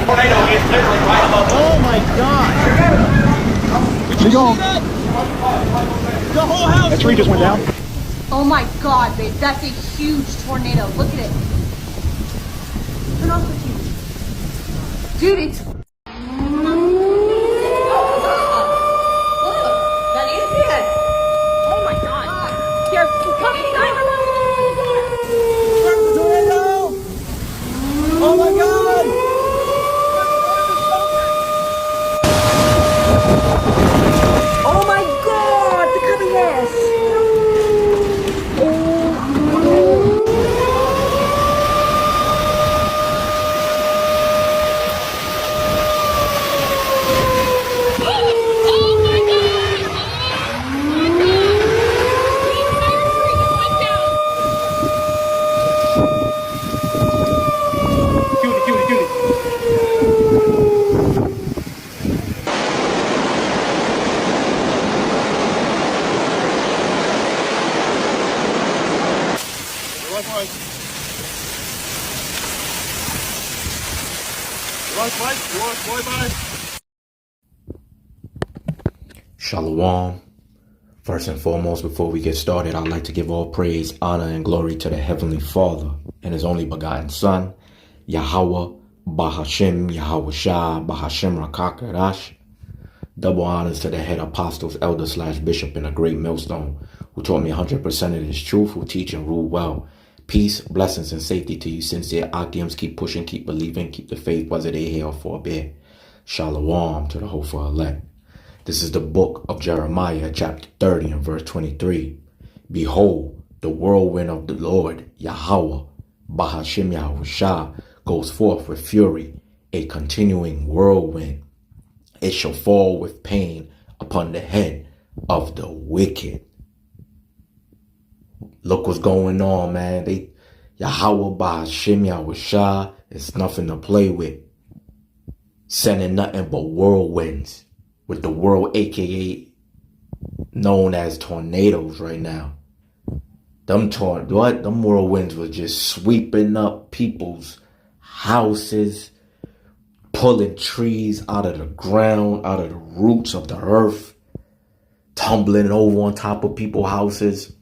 tornado is literally right above us. Oh my God! Keep going. The whole house. That tree just went down. Oh my God, babe, that's a huge tornado. Look at it. Turn off the TV. Dude, it's... Look, that is it. Oh my God. Here, come inside. Tornado! Oh my God! Oh my God, the cometh. Shalom. First and foremost, before we get started, I'd like to give all praise, honor, and glory to the Heavenly Father and His only begotten Son, Yahweh, Bahashem, Yahweh Shah, Bahashem Rakakarash. Double honors to the head apostles, elder / bishop in a great millstone, who taught me 100% of His truth, who teach and rule well. Peace, blessings, and safety to you sincere Akims. Keep pushing, keep believing, keep the faith, whether they hear or forbear. Shalom to the hopeful elect. This is the book of Jeremiah, chapter 30 and verse 23. Behold, the whirlwind of the Lord, Yahweh, Bahashem Yahushua, goes forth with fury, a continuing whirlwind. It shall fall with pain upon the head of the wicked. Look what's going on, man. Yahweh Bahashem Yahushua is nothing to play with. Sending nothing but whirlwinds. With the world, aka known as tornadoes right now. Them whirlwinds were just sweeping up people's houses, pulling trees out of the ground, out of the roots of the earth, tumbling over on top of people's houses.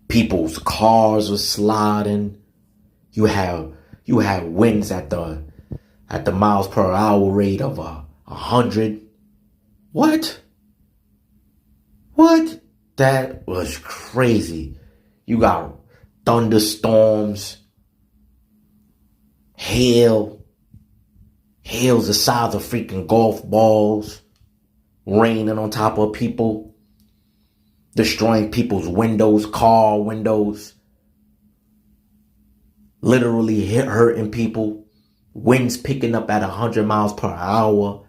People's cars were sliding. You have winds at the miles per hour rate of 100. What? That was crazy. You got thunderstorms, hail's the size of freaking golf balls, raining on top of people, destroying people's windows, car windows, literally hurting people. Winds picking up at 100 miles per hour,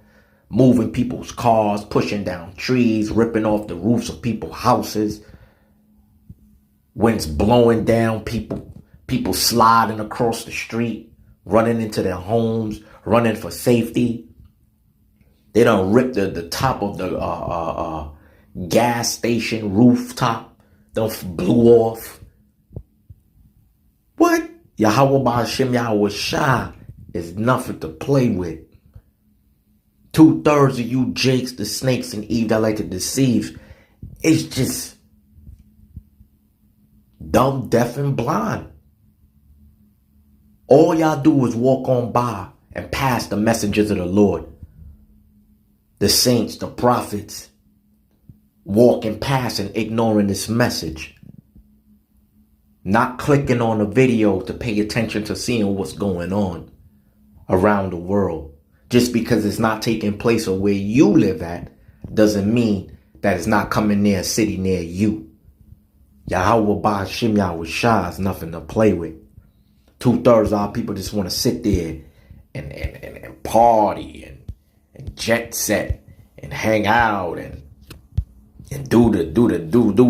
moving people's cars, pushing down trees, ripping off the roofs of people's houses. Winds blowing down people sliding across the street, running into their homes, running for safety. They done ripped the top of the gas station rooftop. Done blew off. What? Yahweh Ba'ashem Yahweh Shah is nothing to play with. 2/3 of you jakes, the snakes and Eve that like to deceive, it's just dumb, deaf, and blind. All y'all do is walk on by and pass the messengers of the Lord. The saints, the prophets, walking past and ignoring this message. Not clicking on the video to pay attention to seeing what's going on around the world. Just because it's not taking place or where you live at doesn't mean that it's not coming near a city near you. Yahweh Ba'ashem Yahushua is nothing to play with. 2/3 of our people just want to sit there and party and jet set and hang out and do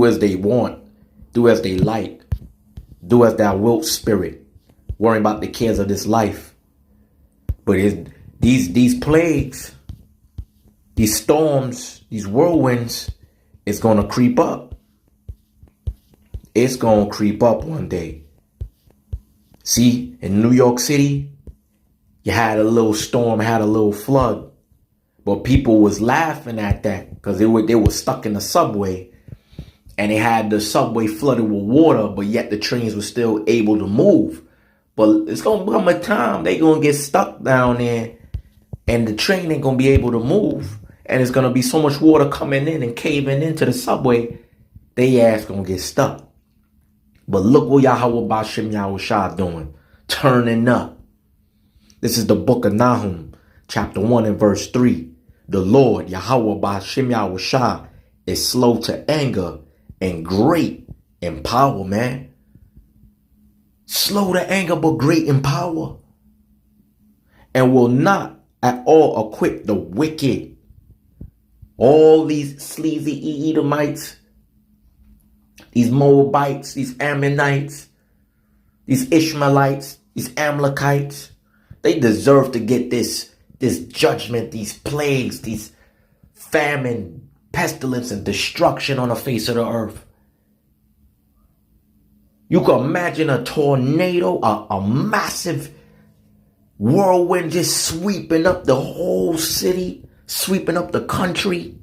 as they want, do as they like, do as their will spirit, worrying about the cares of this life. But these plagues, these storms, these whirlwinds, it's going to creep up. It's going to creep up one day. See, in New York City, You had a little storm, had a little flood. But people was laughing at that because they were stuck in the subway. And they had the subway flooded with water, but yet the trains were still able to move. But it's going to come a time they going to get stuck down there and the train ain't going to be able to move. And it's going to be so much water coming in and caving into the subway, they ass going to get stuck. But look what Yahweh Ba'Shem Yahushua doing, turning up. This is the book of Nahum, chapter 1 and verse 3. The Lord, Yahweh Ba'Shem Yahushua, is slow to anger and great in power, man. Slow to anger, but great in power. And will not at all acquit the wicked. All these sleazy Edomites, these Moabites, these Ammonites, these Ishmaelites, these Amalekites, they deserve to get this judgment, these plagues, these famine, pestilence, and destruction on the face of the earth. You can imagine a tornado, a massive whirlwind just sweeping up the whole city, sweeping up the country.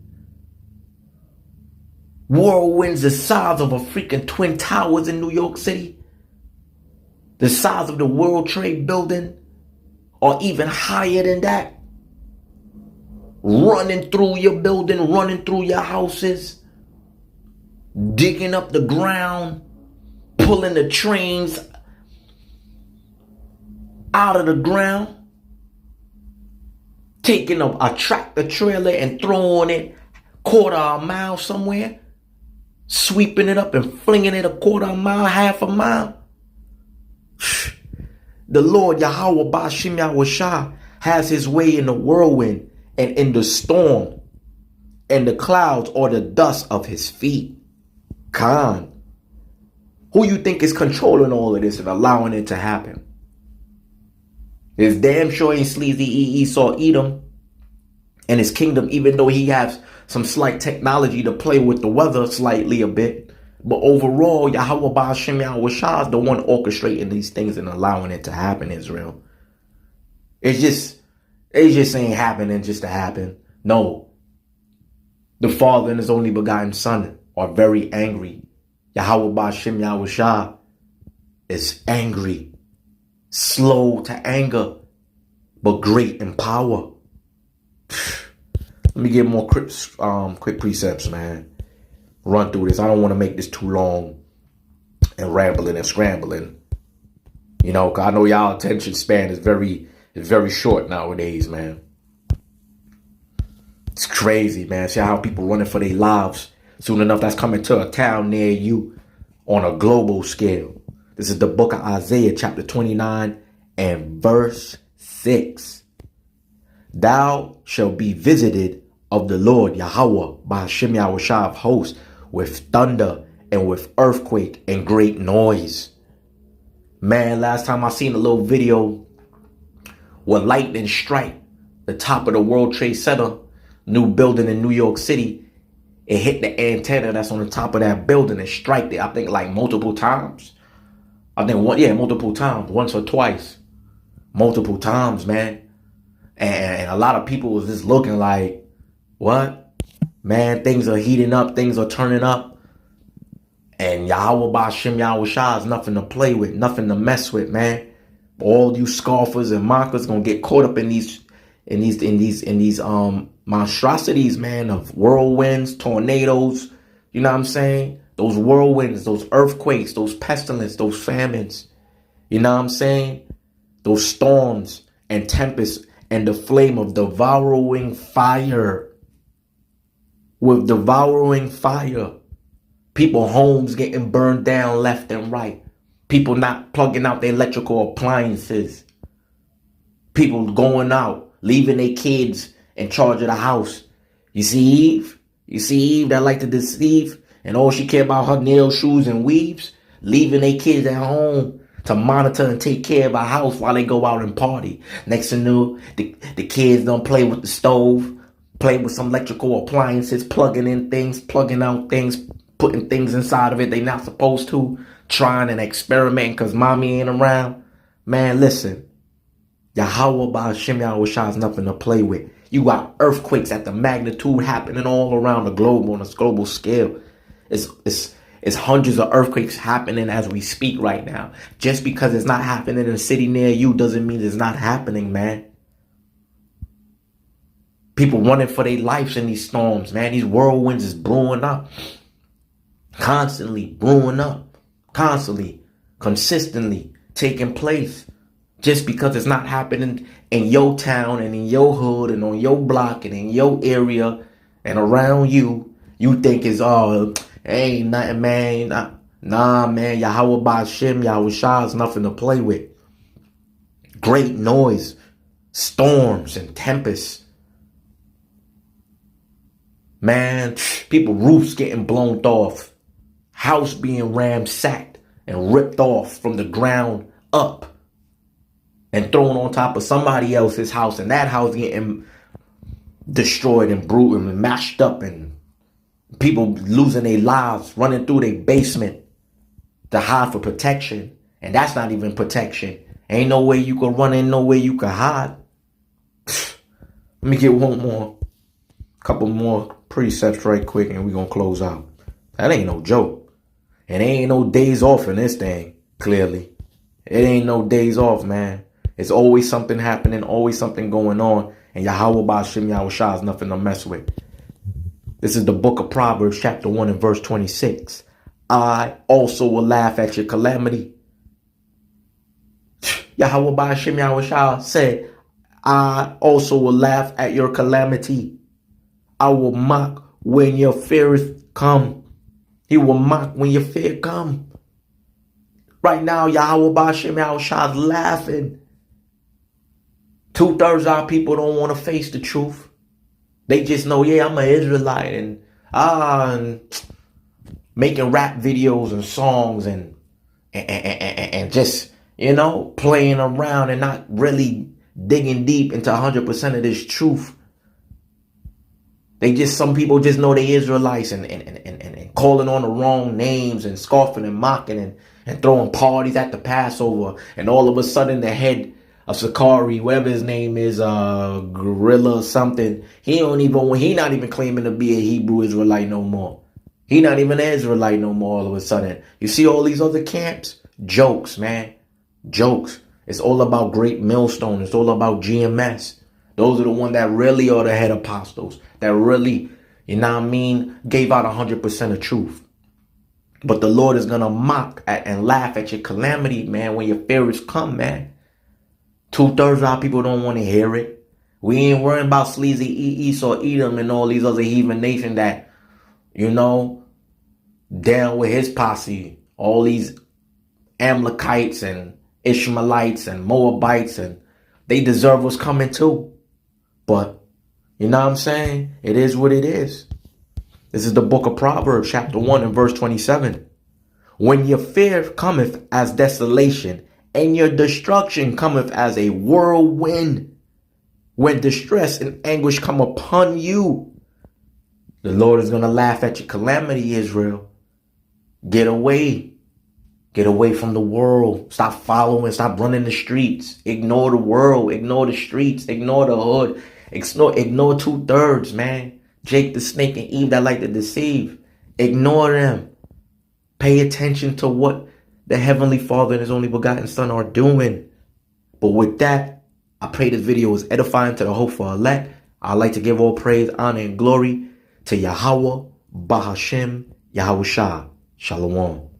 Whirlwinds the size of a freaking Twin Towers in New York City. The size of the World Trade Building. Or even higher than that. Running through your building, running through your houses. Digging up the ground. Pulling the trains out of the ground. Taking a tractor trailer and throwing it quarter of a mile somewhere. Sweeping it up and flinging it a quarter of a mile, half a mile. The Lord Yahweh Ba'Shem Yahushua has his way in the whirlwind and in the storm and the clouds or the dust of his feet. Khan. Who you think is controlling all of this and allowing it to happen? It's damn sure ain't sleazy Esau Edom and his kingdom, even though he has some slight technology to play with the weather slightly a bit. But overall, Yahweh Ba'Shem Yahushua is the one orchestrating these things and allowing it to happen, Israel. It just ain't happening just to happen. No. The Father and his only begotten Son are very angry. Yahweh Ba'Shem Yahushua is angry, slow to anger, but great in power. Let me give more quick precepts, man. Run through this. I don't want to make this too long and rambling and scrambling. You know, 'cause I know y'all attention span is very short nowadays, man. It's crazy, man. See how people running for their lives. Soon enough, that's coming to a town near you on a global scale. This is the book of Isaiah, chapter 29 and verse 6. Thou shalt be visited of the Lord Yahweh Ba'Shem Yahushua of hosts with thunder and with earthquake and great noise. Man, last time I seen a little video where lightning strike the top of the World Trade Center, new building in New York City. It hit the antenna that's on the top of that building and strike it, I think like multiple times. Multiple times, once or twice. Multiple times, man. And a lot of people was just looking like, what? Man, things are heating up, things are turning up. And Yahweh Ba'Shem Yahushua is nothing to play with, nothing to mess with, man. All you scoffers and mockers gonna get caught up in these monstrosities, man, of whirlwinds, tornadoes. You know what I'm saying? Those whirlwinds, those earthquakes, those pestilence, those famines. You know what I'm saying? Those storms and tempests and the flame of devouring fire. With devouring fire. People homes getting burned down left and right. People not plugging out their electrical appliances. People going out, leaving their kids in charge of the house. You see Eve? You see Eve that like to deceive? And all she care about her nails, shoes, and weaves? Leaving their kids at home to monitor and take care of her house while they go out and party. Next thing you know, the kids don't play with the stove, play with some electrical appliances, plugging in things, plugging out things, putting things inside of it they not supposed to, trying and experimenting because mommy ain't around. Man, listen. Yahweh Ba'ashem Yahushua is nothing to play with. You got earthquakes at the magnitude happening all around the globe on a global scale. It's hundreds of earthquakes happening as we speak right now. Just because it's not happening in a city near you doesn't mean it's not happening, man. People running for their lives in these storms, man. These whirlwinds is brewing up. Constantly brewing up. Constantly, consistently taking place. Just because it's not happening in your town and in your hood and on your block and in your area and around you, you think it's all, ain't nothing, man. Nah, man. Yahweh Ba'ashem Yahushua is nothing to play with. Great noise, storms and tempests. Man, people roofs getting blown off, house being ransacked and ripped off from the ground up and thrown on top of somebody else's house, and that house getting destroyed and brutal and mashed up, and people losing their lives, running through their basement to hide for protection. And that's not even protection. Ain't no way you can run, ain't no way you can hide. Let me get couple more precepts right quick, and we're gonna close out. That ain't no joke. And there ain't no days off in this thing, clearly. It ain't no days off, man. It's always something happening, always something going on. And Yahweh Ba'ashem Yahushua is nothing to mess with. This is the book of Proverbs, chapter 1 and verse 26. I also will laugh at your calamity. Yahweh Ba'ashem Yahushua said, I also will laugh at your calamity. I will mock when your fears come. He will mock when your fear come. Right now, Yahweh Ba'ashem Yahushua is laughing. 2/3 of our people don't want to face the truth. They just know, yeah, I'm an Israelite, and making rap videos and songs and just, playing around and not really digging deep into 100% of this truth. Some people just know they Israelites and calling on the wrong names and scoffing and mocking and throwing parties at the Passover, and all of a sudden the head of Sakari, whatever his name is, Gorilla or something, he not even claiming to be a Hebrew Israelite no more. He not even an Israelite no more all of a sudden. You see all these other camps? Jokes, man. Jokes. It's all about Great Millstone. It's all about GMS. Those are the ones that really are the head apostles. That really, gave out 100% of truth. But the Lord is going to mock and laugh at your calamity, man, when your fears come, man. 2/3 of our people don't want to hear it. We ain't worrying about sleazy Esau, Edom, and all these other heathen nations that, down with his posse. All these Amalekites and Ishmaelites and Moabites, and they deserve what's coming too. But, you know what I'm saying? It is what it is. This is the book of Proverbs, chapter 1 and verse 27. When your fear cometh as desolation, and your destruction cometh as a whirlwind, when distress and anguish come upon you, the Lord is going to laugh at your calamity, Israel. Get away. Get away from the world. Stop following. Stop running the streets. Ignore the world. Ignore the streets. Ignore the hood. Ignore 2/3, man. Jake the snake and Eve that like to deceive. Ignore them. Pay attention to what the Heavenly Father and His only begotten Son are doing. But with that, I pray this video is edifying to the hopeful elect. I'd like to give all praise, honor, and glory to Yahweh, Bahashem, Yahushua. Shalom.